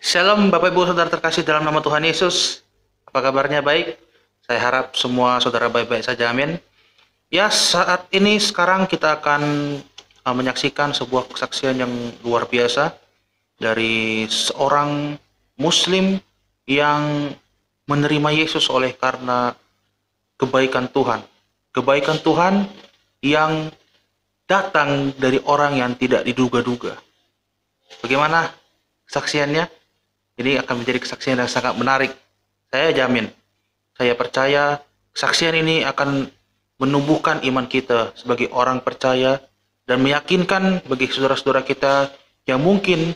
Shalom Bapak Ibu Saudara terkasih dalam nama Tuhan Yesus. Apa kabarnya? Baik. Saya harap semua saudara baik-baik saja, amin. Ya, saat ini sekarang kita akan menyaksikan sebuah kesaksian yang luar biasa dari seorang Muslim yang menerima Yesus oleh karena kebaikan Tuhan. Kebaikan Tuhan yang datang dari orang yang tidak diduga-duga. Bagaimana kesaksiannya? Ini akan menjadi kesaksian yang sangat menarik. Saya jamin, saya percaya kesaksian ini akan menumbuhkan iman kita sebagai orang percaya dan meyakinkan bagi saudara-saudara kita yang mungkin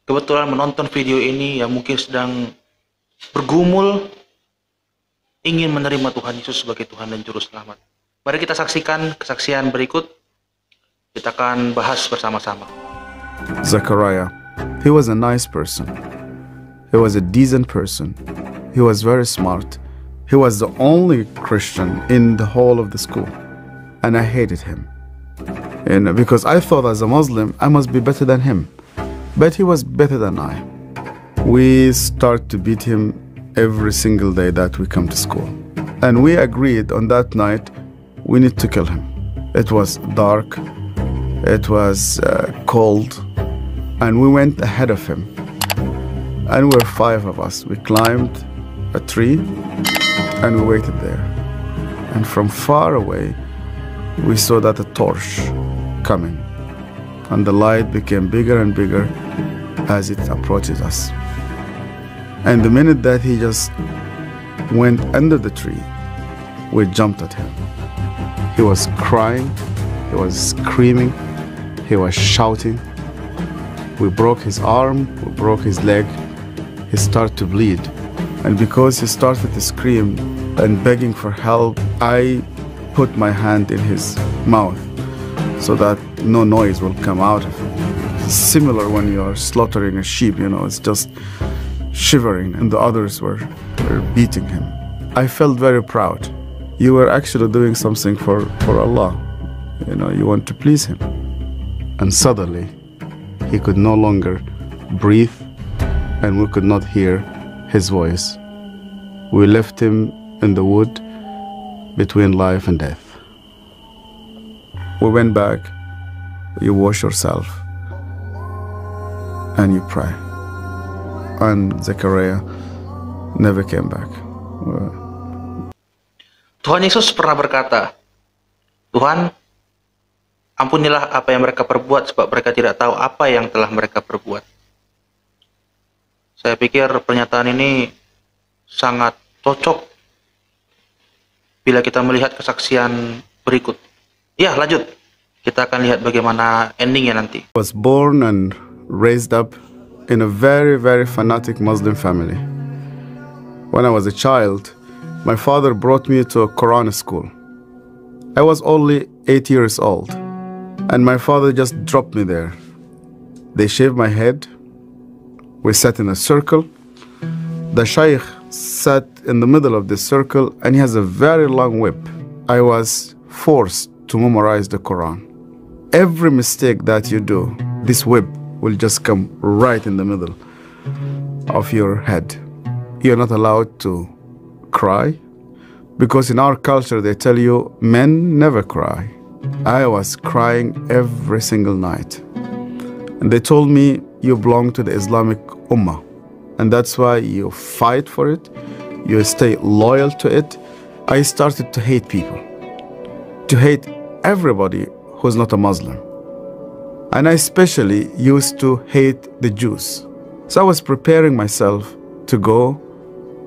kebetulan menonton video ini, yang mungkin sedang bergumul ingin menerima Tuhan Yesus sebagai Tuhan dan Juru Selamat. Mari kita saksikan kesaksian berikut. Kita akan bahas bersama-sama. Zechariah, he was a nice person. He was a decent person. He was very smart. He was the only Christian in the whole of the school. And I hated him. And because I thought as a Muslim, I must be better than him. But he was better than I. We start to beat him every single day that we come to school. And we agreed on that night, we need to kill him. It was dark. It was cold. And we went ahead of him. And we were 5 of us. We climbed a tree and we waited there. And from far away, we saw that a torch coming. And the light became bigger and bigger as it approached us. And the minute that he just went under the tree, we jumped at him. He was crying, he was screaming, he was shouting. We broke his arm, we broke his leg. He started to bleed. And because he started to scream and begging for help, I put my hand in his mouth so that no noise will come out of him. It's similar when you are slaughtering a sheep, it's just shivering, and the others were beating him. I felt very proud. You were actually doing something for Allah. You want to please him. And suddenly, he could no longer breathe, and we could not hear his voice. We left him in the wood between life and death. We went back, you wash yourself, and you pray. And Zechariah never came back. Tuhan Yesus pernah berkata, Tuhan, ampunilah apa yang mereka perbuat, sebab mereka tidak tahu apa yang telah mereka perbuat. Saya pikir pernyataan ini sangat cocok bila kita melihat kesaksian berikut. Ya, lanjut. Kita akan lihat bagaimana endingnya nanti. I was born and raised up in a very, very fanatic Muslim family. When I was a child, my father brought me to a Quran school. I was only 8 years old, and my father just dropped me there. They shaved my head. We sat in a circle. The Shaykh sat in the middle of the circle, and he has a very long whip. I was forced to memorize the Quran. Every mistake that you do, this whip will just come right in the middle of your head. You're not allowed to cry, because in our culture they tell you men never cry. I was crying every single night. And they told me, you belong to the Islamic Ummah, and that's why you fight for it, you stay loyal to it. I started to hate people, to hate everybody who's not a Muslim. And I especially used to hate the Jews. So I was preparing myself to go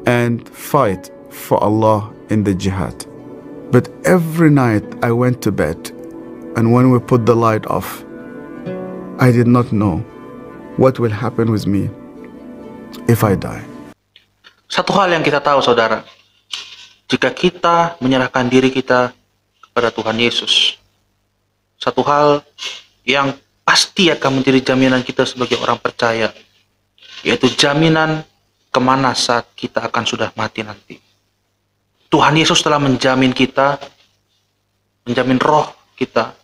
and fight for Allah in the jihad. But every night I went to bed, and when we put the light off, I did not know what will happen with me if I die. Satu hal yang kita tahu, saudara, jika kita menyerahkan diri kita kepada Tuhan Yesus, satu hal yang pasti akan menjadi jaminan kita sebagai orang percaya, yaitu jaminan kemana saat kita akan sudah mati nanti. Tuhan Yesus telah menjamin kita, menjamin roh kita,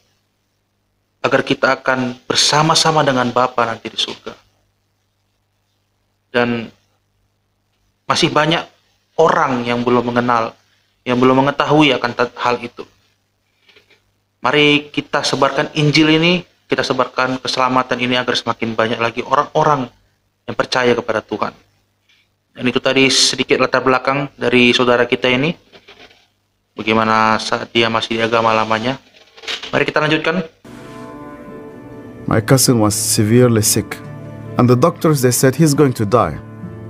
agar kita akan bersama-sama dengan Bapa nanti di surga. Dan masih banyak orang yang belum mengenal, yang belum mengetahui akan hal itu. Mari kita sebarkan Injil ini, kita sebarkan keselamatan ini agar semakin banyak lagi orang-orang yang percaya kepada Tuhan. Dan itu tadi sedikit latar belakang dari saudara kita ini, bagaimana saat dia masih di agama lamanya. Mari kita lanjutkan. My cousin was severely sick, and the doctors, they said he's going to die.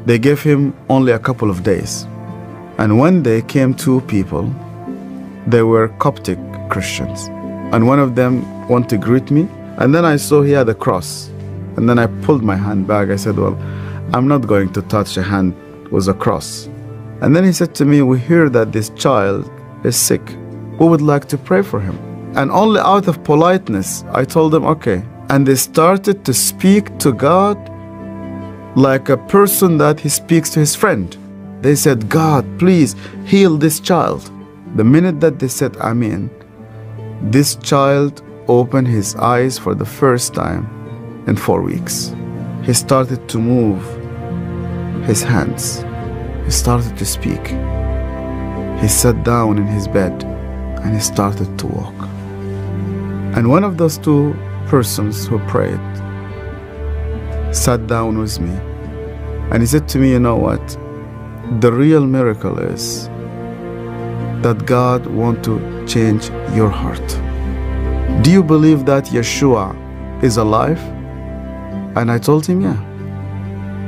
They gave him only a couple of days. And one day came two people. They were Coptic Christians. And one of them wanted to greet me. And then I saw he had a cross. And then I pulled my hand back. I said, well, I'm not going to touch a hand with a cross. And then he said to me, we hear that this child is sick. We would like to pray for him. And only out of politeness, I told them, okay. And they started to speak to God like a person that he speaks to his friend. They said, God, please heal this child. The minute that they said Amen, this child opened his eyes for the first time in 4 weeks. He started to move his hands. He started to speak. He sat down in his bed and he started to walk. And one of those two persons who prayed sat down with me and he said to me, you know what? The real miracle is that God wants to change your heart. Do you believe that Yeshua is alive? And I told him, yeah.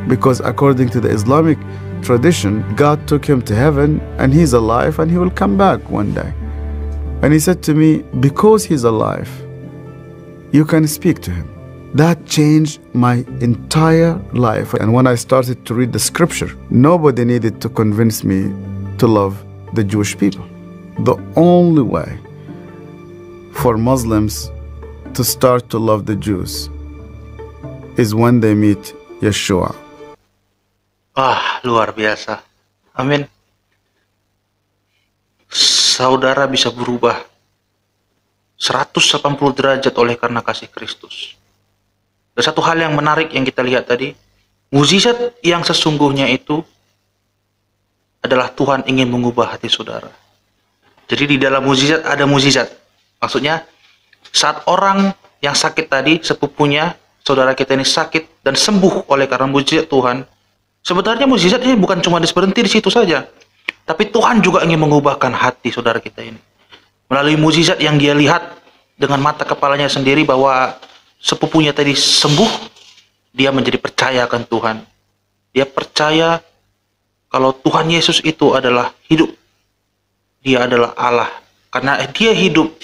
Because according to the Islamic tradition, God took him to heaven and he's alive and he will come back one day. And he said to me, because he's alive, you can speak to him. That changed my entire life. And when I started to read the scripture, nobody needed to convince me to love the Jewish people. The only way for Muslims to start to love the Jews is when they meet Yeshua. Luar biasa. Amin. Saudara bisa berubah 180 derajat oleh karena kasih Kristus. Dan satu hal yang menarik yang kita lihat tadi, mukjizat yang sesungguhnya itu adalah Tuhan ingin mengubah hati saudara. Jadi di dalam mukjizat ada mukjizat. Maksudnya saat orang yang sakit tadi, sepupunya saudara kita ini sakit dan sembuh oleh karena mukjizat Tuhan. Sebenarnya mukjizat ini bukan cuma berhenti di situ saja, tapi Tuhan juga ingin mengubahkan hati saudara kita ini. Melalui mukjizat yang dia lihat dengan mata kepalanya sendiri bahwa sepupunya tadi sembuh, dia menjadi percaya akan Tuhan. Dia percaya kalau Tuhan Yesus itu adalah hidup. Dia adalah Allah. Karena dia hidup,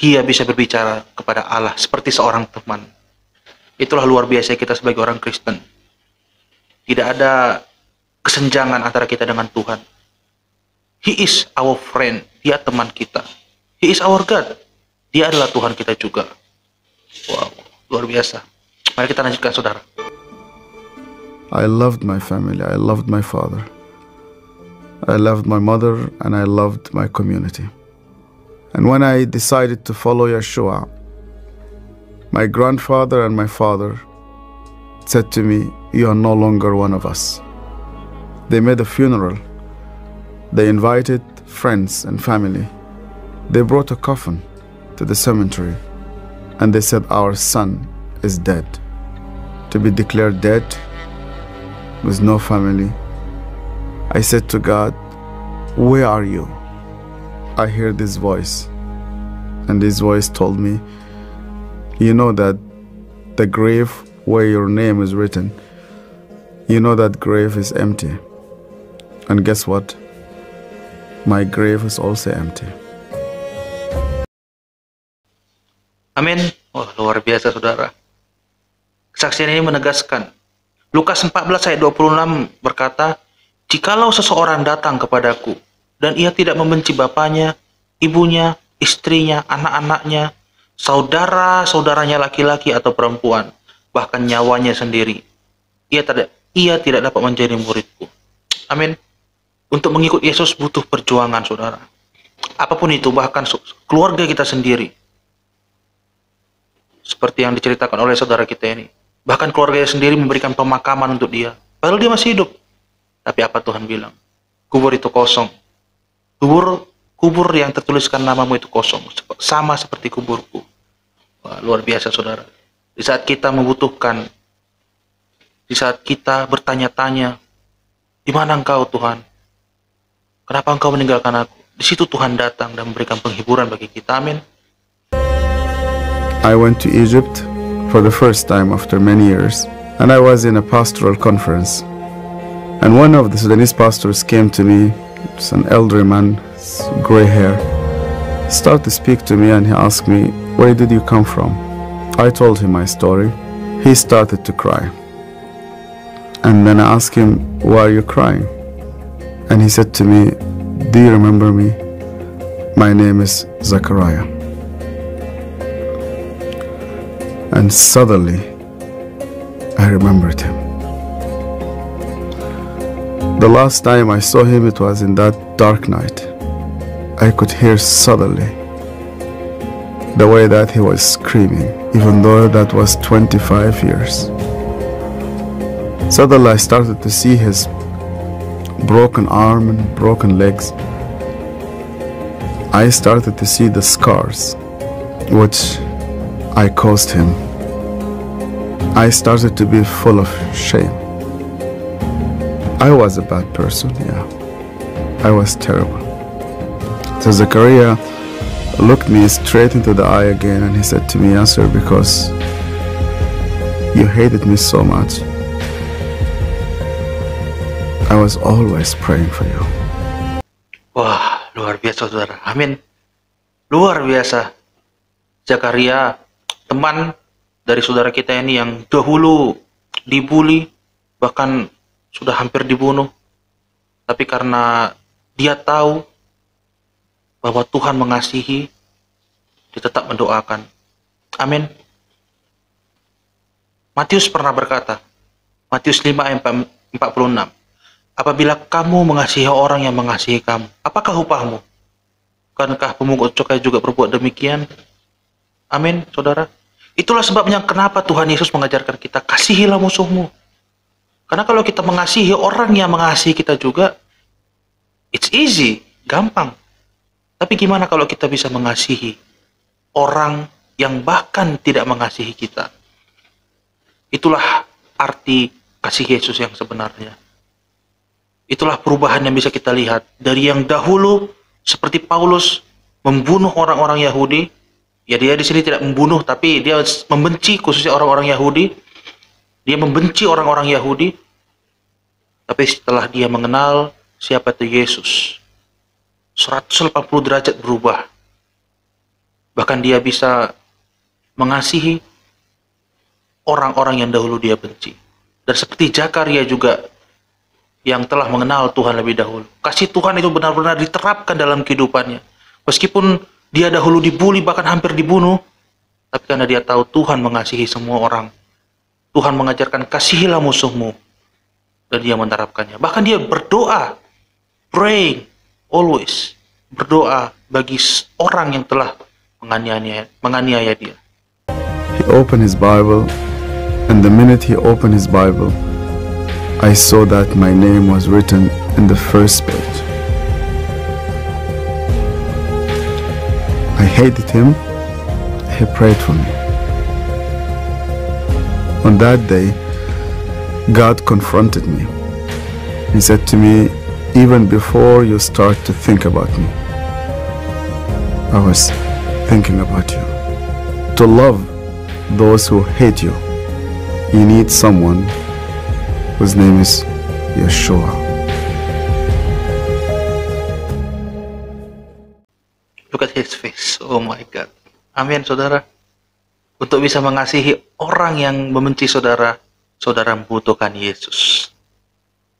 dia bisa berbicara kepada Allah seperti seorang teman. Itulah luar biasa kita sebagai orang Kristen. Tidak ada kesenjangan antara kita dengan Tuhan. He is our friend. Dia teman kita. He is our God. Dia adalah Tuhan kita juga. Wow, luar biasa. Mari kita lanjutkan, saudara. I loved my family. I loved my father. I loved my mother and I loved my community. And when I decided to follow Yeshua, my grandfather and my father said to me, you are no longer one of us. They made a funeral. They invited friends and family. They brought a coffin to the cemetery and they said, our son is dead. To be declared dead with no family. I said to God, where are you? I hear this voice, and this voice told me, you know that the grave where your name is written, you know that grave is empty. And guess what? My grave is also empty. Amin. Wah, luar biasa, saudara. Kesaksian ini menegaskan. Lukas 14 ayat 26 berkata, jikalau seseorang datang kepadaku, dan ia tidak membenci bapaknya, ibunya, istrinya, anak-anaknya, saudara-saudaranya laki-laki atau perempuan, bahkan nyawanya sendiri, ia tidak dapat menjadi muridku. Amin. Untuk mengikut Yesus butuh perjuangan, saudara. Apapun itu, bahkan keluarga kita sendiri. Seperti yang diceritakan oleh saudara kita ini. Bahkan keluarganya sendiri memberikan pemakaman untuk dia. Padahal dia masih hidup. Tapi apa Tuhan bilang? Kubur itu kosong. Kubur yang tertuliskan namamu itu kosong. Sama seperti kuburku. Wah, luar biasa saudara. Di saat kita membutuhkan, di saat kita bertanya-tanya, di mana engkau Tuhan? Kenapa engkau meninggalkan aku? Di situ Tuhan datang dan memberikan penghiburan bagi kita. Amin. I went to Egypt for the first time after many years, and I was in a pastoral conference. And one of the Sudanese pastors came to me, it's an elderly man, gray hair, started to speak to me, and he asked me, "Where did you come from?" I told him my story. He started to cry. And then I asked him, "Why are you crying?" And he said to me, "Do you remember me? My name is Zachariah." And suddenly, I remembered him. The last time I saw him, it was in that dark night. I could hear suddenly the way that he was screaming, even though that was 25 years. Suddenly I started to see his broken arm and broken legs. I started to see the scars which I caused him. I started to be full of shame. I was a bad person, yeah. I was terrible. So Zachariah looked me straight into the eye again, and he said to me, "Answer, because you hated me so much. I was always praying for you." Wah, luar biasa saudara. Amin. Luar biasa. Zakaria, teman dari saudara kita ini yang dahulu dibully, bahkan sudah hampir dibunuh. Tapi karena dia tahu bahwa Tuhan mengasihi, dia tetap mendoakan. Amin. Matius pernah berkata, Matius 5 ayat 46, "Apabila kamu mengasihi orang yang mengasihi kamu, apakah upahmu? Bukankah pemungut cukai juga berbuat demikian?" Amin, saudara. Itulah sebabnya kenapa Tuhan Yesus mengajarkan kita, kasihilah musuhmu. Karena kalau kita mengasihi orang yang mengasihi kita juga, it's easy, gampang. Tapi gimana kalau kita bisa mengasihi orang yang bahkan tidak mengasihi kita? Itulah arti kasih Yesus yang sebenarnya. Itulah perubahan yang bisa kita lihat. Dari yang dahulu seperti Paulus membunuh orang-orang Yahudi, ya dia di sini tidak membunuh, tapi dia membenci khususnya orang-orang Yahudi. Dia membenci orang-orang Yahudi. Tapi setelah dia mengenal siapa itu Yesus, 180 derajat berubah. Bahkan dia bisa mengasihi orang-orang yang dahulu dia benci. Dan seperti Zakaria juga yang telah mengenal Tuhan lebih dahulu. Kasih Tuhan itu benar-benar diterapkan dalam kehidupannya. Meskipun dia dahulu dibully, bahkan hampir dibunuh, tapi karena dia tahu Tuhan mengasihi semua orang. Tuhan mengajarkan kasihilah musuhmu. Dan dia menerapkannya. Bahkan dia berdoa, praying, always berdoa bagi orang yang telah menganiaya dia. He opened his Bible, and the minute he opened his Bible, I saw that my name was written in the first page. I hated him. He prayed for me. On that day, God confronted me. He said to me, "Even before you start to think about me, I was thinking about you. To love those who hate you, you need someone whose name is Yeshua." Look at his face. Oh my God. Amin, saudara. Untuk bisa mengasihi orang yang membenci saudara, saudara membutuhkan Yesus.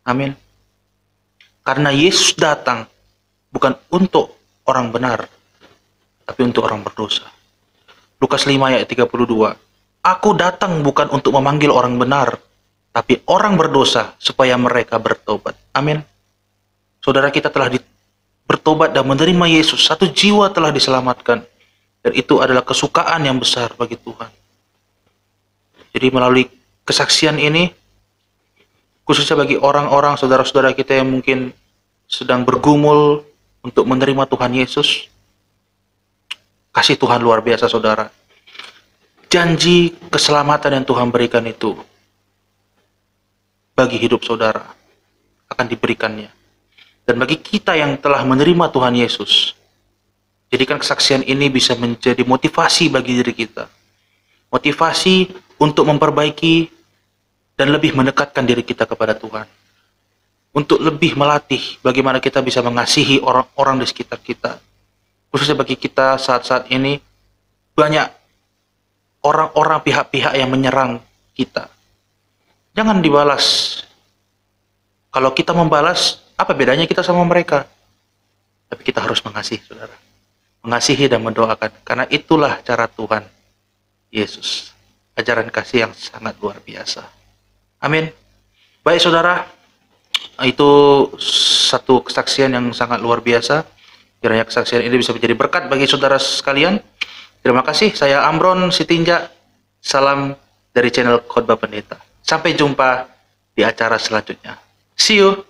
Amin. Karena Yesus datang bukan untuk orang benar, tapi untuk orang berdosa. Lukas 5 ayat 32. "Aku datang bukan untuk memanggil orang benar, tapi orang berdosa supaya mereka bertobat." Amin. Saudara kita telah bertobat dan menerima Yesus. Satu jiwa telah diselamatkan. Dan itu adalah kesukaan yang besar bagi Tuhan. Jadi melalui kesaksian ini, khususnya bagi orang-orang saudara-saudara kita yang mungkin sedang bergumul untuk menerima Tuhan Yesus. Kasih Tuhan luar biasa, saudara. Janji keselamatan yang Tuhan berikan itu bagi hidup saudara akan diberikannya. Dan bagi kita yang telah menerima Tuhan Yesus, jadikan kesaksian ini bisa menjadi motivasi bagi diri kita. Motivasi untuk memperbaiki dan lebih mendekatkan diri kita kepada Tuhan. Untuk lebih melatih bagaimana kita bisa mengasihi orang-orang di sekitar kita. Khususnya bagi kita saat-saat ini, banyak orang-orang, pihak-pihak yang menyerang kita. Jangan dibalas. Kalau kita membalas, apa bedanya kita sama mereka? Tapi kita harus mengasihi, saudara. Mengasihi dan mendoakan. Karena itulah cara Tuhan Yesus. Ajaran kasih yang sangat luar biasa. Amin. Baik, saudara, itu satu kesaksian yang sangat luar biasa. Kiranya kesaksian ini bisa menjadi berkat bagi saudara sekalian. Terima kasih. Saya Amron Sitinja. Salam dari channel Khotbah Pendeta. Sampai jumpa di acara selanjutnya. See you.